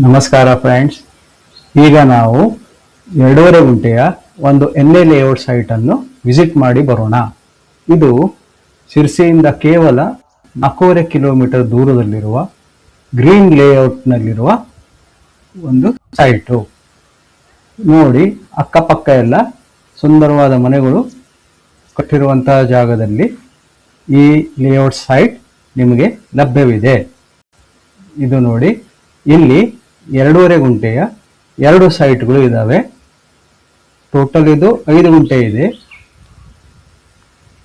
ನಮಸ್ಕಾರ ಫ್ರೆಂಡ್ಸ್. ಈಗ ನಾವು 2.5 ಗುಂಟೆಯ ಒಂದು NA ಲೇಔಟ್ ಸೈಟ್ ಅನ್ನು ವಿಸಿಟ್ ಮಾಡಿ ಬರೋಣ. ಇದು ಶಿರ್ಸಿಯಿಂದ ಕೇವಲ 4.5 ಕಿಲೋಮೀಟರ್ ದೂರದಲ್ಲಿರುವ ಗ್ರೀನ್ ಲೇಔಟ್ನಲ್ಲಿರುವ ಒಂದು ಸೈಟು. ನೋಡಿ, ಅಕ್ಕಪಕ್ಕ ಎಲ್ಲ ಸುಂದರವಾದ ಮನೆಗಳು ಕಟ್ಟಿರುವಂತಹ ಜಾಗದಲ್ಲಿ ಈ ಲೇಔಟ್ ಸೈಟ್ ನಿಮಗೆ ಲಭ್ಯವಿದೆ. ಇದು ನೋಡಿ, ಇಲ್ಲಿ 2.5 ಗುಂಟೆಯ 2 ಸೈಟ್ಗಳು ಇದ್ದಾವೆ. ಟೋಟಲ್ ಇದು 5 ಗುಂಟೆ ಇದೆ.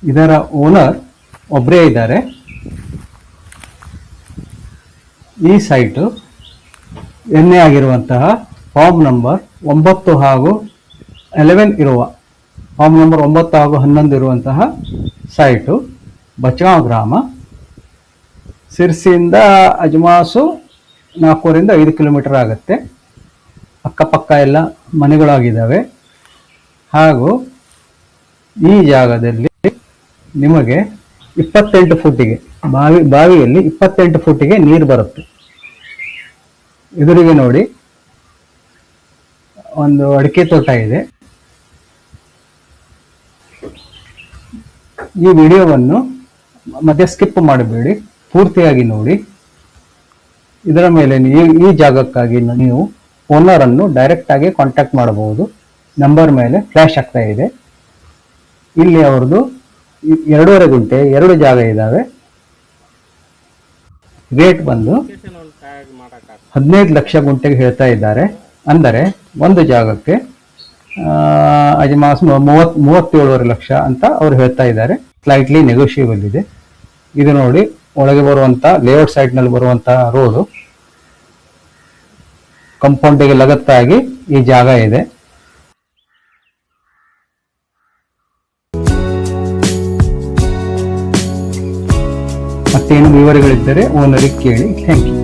ಇದರ ಓನರ್ ಒಬ್ಬರೇ ಇದ್ದಾರೆ. ಈ ಸೈಟು NA ಆಗಿರುವಂತಹ ಫಾರ್ಮ್ ನಂಬರ್ 9 ಹಾಗೂ 11 ಇರುವ ಫಾರ್ಮ್ ನಂಬರ್ 9 ಹಾಗೂ 11 ಇರುವಂತಹ ಸೈಟು ಬಚಗಾಂವ್ ಗ್ರಾಮ, ಸಿರ್ಸಿಯಿಂದ ಅಜ್ಮಾಸು 4ರಿಂದ 5 ಕಿಲೋಮೀಟರ್ ಆಗುತ್ತೆ. ಅಕ್ಕಪಕ್ಕ ಎಲ್ಲ ಮನೆಗಳಾಗಿದ್ದಾವೆ. ಹಾಗೂ ಈ ಜಾಗದಲ್ಲಿ ನಿಮಗೆ 28 ಫುಟಿಗೆ ಬಾವಿಯಲ್ಲಿ 28 ಫುಟಿಗೆ ನೀರು ಬರುತ್ತೆ. ಎದುರಿಗೆ ನೋಡಿ ಒಂದು ಅಡಿಕೆ ತೋಟ ಇದೆ. ಈ ವಿಡಿಯೋವನ್ನು ಮಧ್ಯೆ ಸ್ಕಿಪ್ ಮಾಡಬೇಡಿ, ಪೂರ್ತಿಯಾಗಿ ನೋಡಿ. ಇದರ ಮೇಲೆ ಈ ಜಾಗಕ್ಕಾಗಿ ನೀವು ಓನರ್ ಅನ್ನು ಡೈರೆಕ್ಟ್ ಆಗಿ ಕಾಂಟ್ಯಾಕ್ಟ್ ಮಾಡಬಹುದು. ನಂಬರ್ ಮೇಲೆ ಫ್ಲಾಶ್ ಆಗ್ತಾ ಇದೆ. ಇಲ್ಲಿ ಅವ್ರದ್ದು 2.5 ಗುಂಟೆ 2 ಜಾಗ ಇದ್ದಾವೆ. ರೇಟ್ ಬಂದು 15 ಲಕ್ಷ ಗುಂಟೆಗೆ ಹೇಳ್ತಾ ಇದ್ದಾರೆ. ಅಂದರೆ ಒಂದು ಜಾಗಕ್ಕೆ ಅಜ್ಮಾಸ್ 37.5 ಲಕ್ಷ ಅಂತ ಅವ್ರು ಹೇಳ್ತಾ ಇದ್ದಾರೆ. ಸ್ಲೈಟ್ಲಿ ನೆಗೋಷಿಯಬಲ್ ಇದೆ. ಇದು ನೋಡಿ, ಒಳಗೆ ಬರುವಂತ ಲೇಔಟ್ ಸೈಟ್ ನಲ್ಲಿ ಬರುವಂತಹ ರೋಡು, ಕಂಪೌಂಡಿಗೆ ಲಗತ್ತಾಗಿ ಈ ಜಾಗ ಇದೆ. ಮತ್ತೇನು ವಿವರಗಳಿದ್ದರೆ ಓನರಿಗೆ ಕೇಳಿ. Thank you.